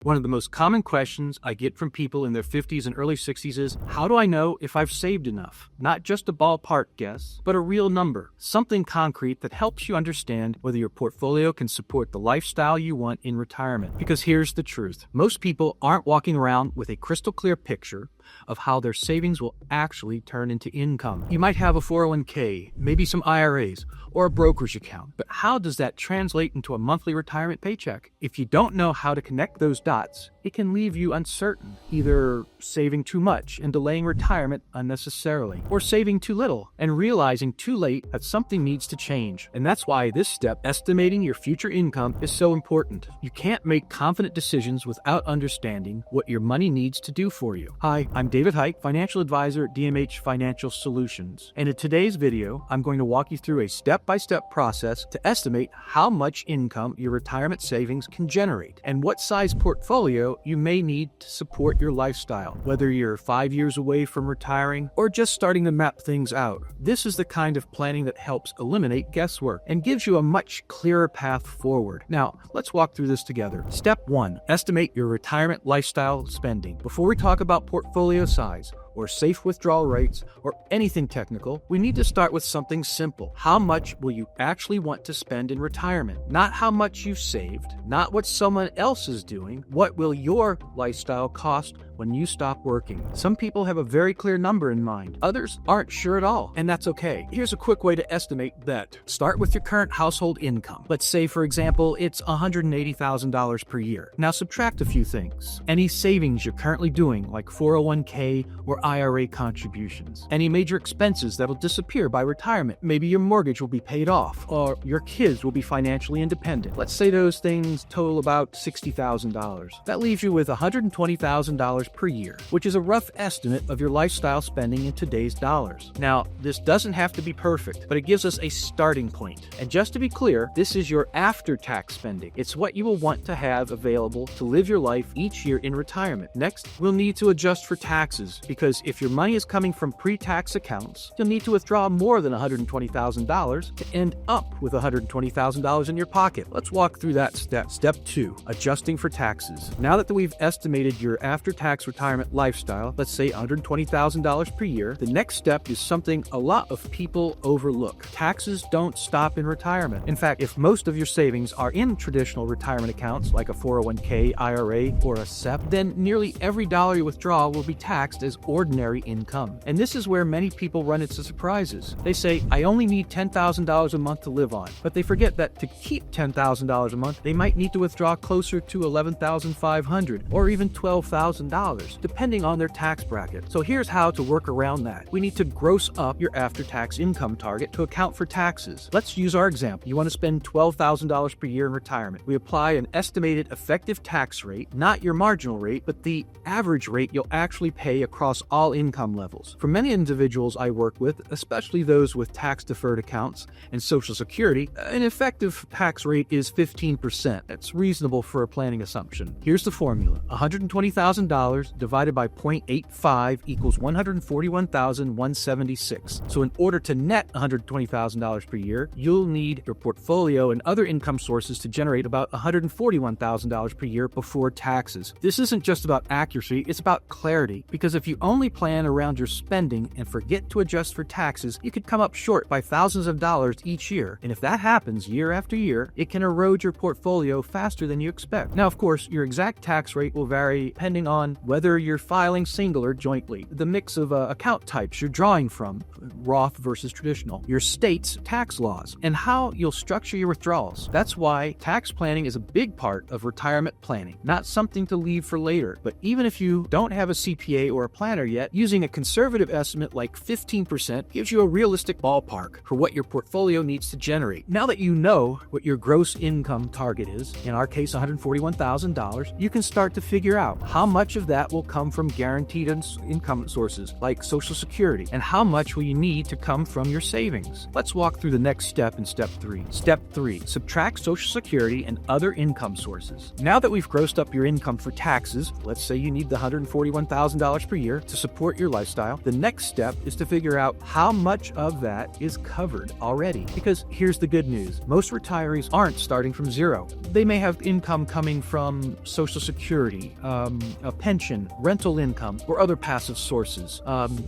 One of the most common questions I get from people in their 50s and early 60s is, how do I know if I've saved enough? Not just a ballpark guess, but a real number, something concrete that helps you understand whether your portfolio can support the lifestyle you want in retirement. Because here's the truth. Most people aren't walking around with a crystal clear picture of how their savings will actually turn into income. You might have a 401k, maybe some IRAs, or a brokerage account, but how does that translate into a monthly retirement paycheck? If you don't know how to connect those dots, it can leave you uncertain, either saving too much and delaying retirement unnecessarily, or saving too little and realizing too late that something needs to change. And that's why this step, estimating your future income, is so important. You can't make confident decisions without understanding what your money needs to do for you. Hi, I'm David Hike, financial advisor at DMH Financial Solutions. And in today's video, I'm going to walk you through a step-by-step process to estimate how much income your retirement savings can generate and what size portfolio you may need to support your lifestyle, whether you're 5 years away from retiring or just starting to map things out. This is the kind of planning that helps eliminate guesswork and gives you a much clearer path forward. Now, let's walk through this together. Step 1, estimate your retirement lifestyle spending. Before we talk about portfolio size, or safe withdrawal rates, or anything technical, we need to start with something simple. How much will you actually want to spend in retirement? Not how much you've saved, not what someone else is doing. What will your lifestyle cost when you stop working? Some people have a very clear number in mind. Others aren't sure at all, and that's okay. Here's a quick way to estimate that. Start with your current household income. Let's say, for example, it's $180,000 per year. Now subtract a few things. Any savings you're currently doing, like 401k or IRA contributions. Any major expenses that'll disappear by retirement. Maybe your mortgage will be paid off, or your kids will be financially independent. Let's say those things total about $60,000. That leaves you with $120,000 per year, which is a rough estimate of your lifestyle spending in today's dollars. Now, this doesn't have to be perfect, but it gives us a starting point. And just to be clear, this is your after-tax spending. It's what you will want to have available to live your life each year in retirement. Next, we'll need to adjust for taxes, because if your money is coming from pre-tax accounts, you'll need to withdraw more than $120,000 to end up with $120,000 in your pocket. Let's walk through that step. Step 2, adjusting for taxes. Now that we've estimated your after-tax retirement lifestyle, let's say $120,000 per year, the next step is something a lot of people overlook. Taxes don't stop in retirement. In fact, if most of your savings are in traditional retirement accounts like a 401k, IRA, or a SEP, then nearly every dollar you withdraw will be taxed as ordinary income. And this is where many people run into surprises. They say, I only need $10,000 a month to live on, but they forget that to keep $10,000 a month, they might need to withdraw closer to $11,500 or even $12,000, depending on their tax bracket. So here's how to work around that. We need to gross up your after-tax income target to account for taxes. Let's use our example. You want to spend $12,000 per year in retirement. We apply an estimated effective tax rate, not your marginal rate, but the average rate you'll actually pay across all income levels. For many individuals I work with, especially those with tax-deferred accounts and Social Security, an effective tax rate is 15%. That's reasonable for a planning assumption. Here's the formula. $120,000 divided by 0.85 equals $141,176. So in order to net $120,000 per year, you'll need your portfolio and other income sources to generate about $141,000 per year before taxes. This isn't just about accuracy, it's about clarity, because if you only plan around your spending and forget to adjust for taxes, you could come up short by thousands of dollars each year. And if that happens year after year, it can erode your portfolio faster than you expect. Now, of course, your exact tax rate will vary depending on whether you're filing single or jointly, the mix of account types you're drawing from, Roth versus traditional, your state's tax laws, and how you'll structure your withdrawals. That's why tax planning is a big part of retirement planning, not something to leave for later. But even if you don't have a CPA or a planner yet, using a conservative estimate like 15% gives you a realistic ballpark for what your portfolio needs to generate. Now that you know what your gross income target is, in our case $141,000, you can start to figure out how much of that will come from guaranteed income sources like Social Security, and how much will you need to come from your savings? Let's walk through the next step in step 3. Step 3. Subtract Social Security and other income sources. Now that we've grossed up your income for taxes, let's say you need the $141,000 per year to support your lifestyle, the next step is to figure out how much of that is covered already. Because here's the good news. Most retirees aren't starting from zero. They may have income coming from Social Security, a pension, rental income, or other passive sources,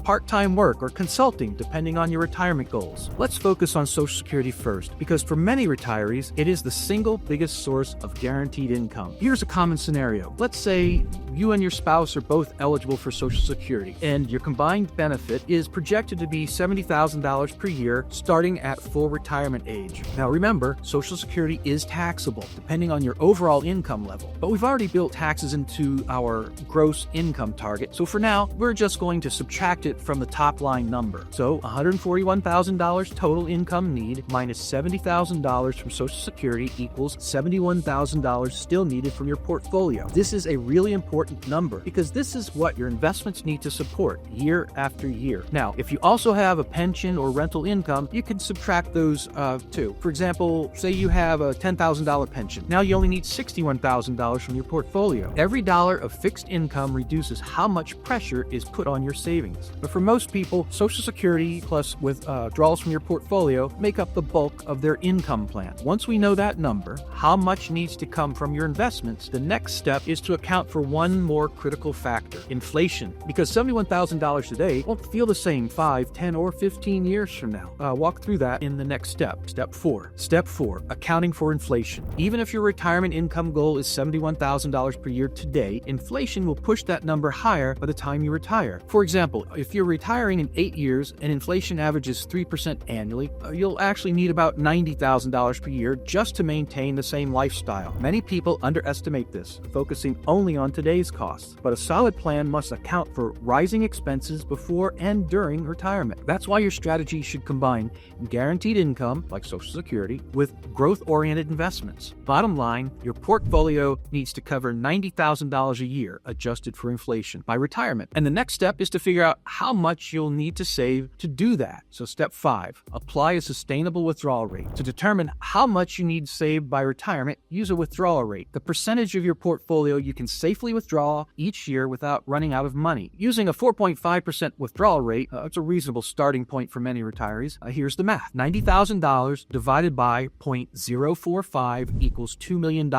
part-time work or consulting, depending on your retirement goals. Let's focus on Social Security first, because for many retirees, it is the single biggest source of guaranteed income. Here's a common scenario. Let's say you and your spouse are both eligible for Social Security, and your combined benefit is projected to be $70,000 per year starting at full retirement age. Now remember, Social Security is taxable, depending on your overall income level, but we've already built taxes into our gross income target, so for now, we're just going to subtract it from the top line number. So $141,000 total income need minus $70,000 from Social Security equals $71,000 still needed from your portfolio. This is a really important number because this is what your investments need to support year after year. Now, if you also have a pension or rental income, you can subtract those too. For example, say you have a $10,000 pension. Now you only need $61,000 from your portfolio. Every dollar of fixed income reduces how much pressure is put on your savings. But for most people, Social Security plus withdrawals from your portfolio make up the bulk of their income plan. Once we know that number, how much needs to come from your investments, the next step is to account for one more critical factor: inflation. Because $71,000 today won't feel the same 5, 10, or 15 years from now. Walk through that in the next step. Step 4. Step 4. Accounting for inflation. Even if your retirement income goal is $71,000 per year today, inflation will push that number higher by the time you retire. For example, if you're retiring in 8 years and inflation averages 3% annually, you'll actually need about $90,000 per year just to maintain the same lifestyle. Many people underestimate this, focusing only on today's costs. But a solid plan must account for rising expenses before and during retirement. That's why your strategy should combine guaranteed income, like Social Security, with growth-oriented investments. Bottom line, your portfolio needs to cover $90,000 a year, adjusted for inflation, by retirement. And the next step is to figure out how much you'll need to save to do that. So step 5, apply a sustainable withdrawal rate. To determine how much you need saved by retirement, use a withdrawal rate, the percentage of your portfolio you can safely withdraw each year without running out of money. Using a 4.5% withdrawal rate, it's a reasonable starting point for many retirees. Here's the math. $90,000 divided by 0.045 equals $2 million.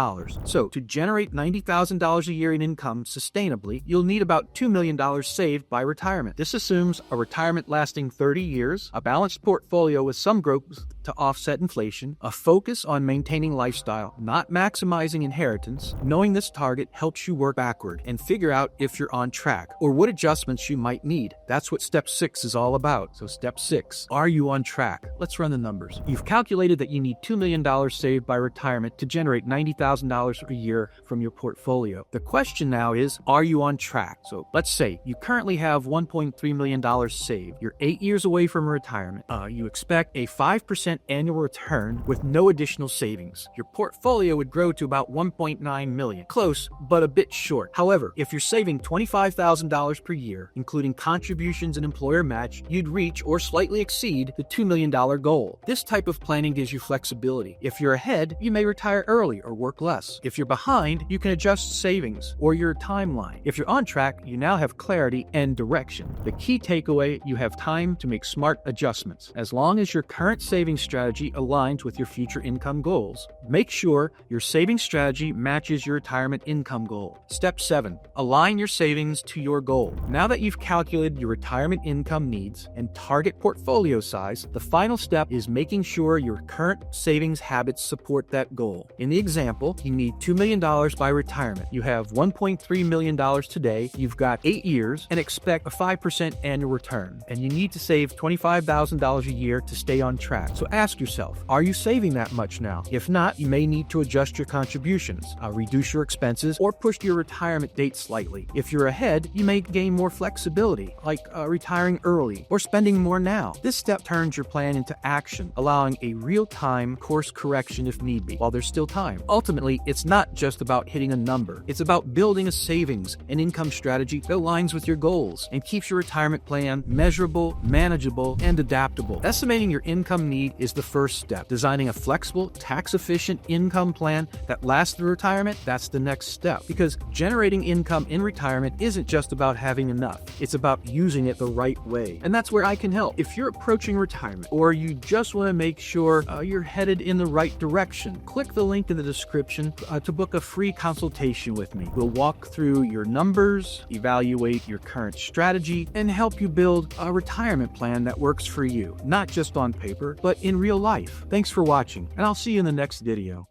So to generate $90,000 a year in income sustainably, you'll need about $2 million saved by retirement. This assumes a retirement lasting 30 years, a balanced portfolio with some growth to offset inflation, a focus on maintaining lifestyle, not maximizing inheritance. Knowing this target helps you work backward and figure out if you're on track or what adjustments you might need. That's what step 6 is all about. So step 6, are you on track? Let's run the numbers. You've calculated that you need $2 million saved by retirement to generate $90,000 a year from your portfolio. The question now is, are you on track? So let's say you currently have $1.3 million saved. You're 8 years away from retirement. You expect a 5% annual return with no additional savings. Your portfolio would grow to about $1.9 million. Close, but a bit short. However, if you're saving $25,000 per year, including contributions and employer match, you'd reach or slightly exceed the $2 million goal. This type of planning gives you flexibility. If you're ahead, you may retire early or work less. If you're behind, you can adjust savings or your timeline. If you're on track, you now have clarity and direction. The key takeaway, you have time to make smart adjustments. As long as your current savings strategy aligns with your future income goals, make sure your savings strategy matches your retirement income goal. Step 7, align your savings to your goal. Now that you've calculated your retirement income needs and target portfolio size, the final step is making sure your current savings habits support that goal. In the example, you need $2 million by retirement. You have $1.3 million today, you've got 8 years, and expect a 5% annual return. And you need to save $25,000 a year to stay on track. So ask yourself, are you saving that much now? If not, you may need to adjust your contributions, reduce your expenses, or push your retirement date slightly. If you're ahead, you may gain more flexibility, like retiring early or spending more now. This step turns your plan into action, allowing a real-time course correction if need be, while there's still time. Ultimately, it's not just about hitting a number. It's about building a savings and income strategy that aligns with your goals and keeps your retirement plan measurable, manageable, and adaptable. Estimating your income need is the first step. Designing a flexible, tax-efficient income plan that lasts through retirement, that's the next step. Because generating income in retirement isn't just about having enough. It's about using it the right way. And that's where I can help. If you're approaching retirement, or you just want to make sure you're headed in the right direction, click the link in the description to book a free consultation with me. We'll walk through your numbers, evaluate your current strategy, and help you build a retirement plan that works for you, not just on paper, but in real life. Thanks for watching, and I'll see you in the next video.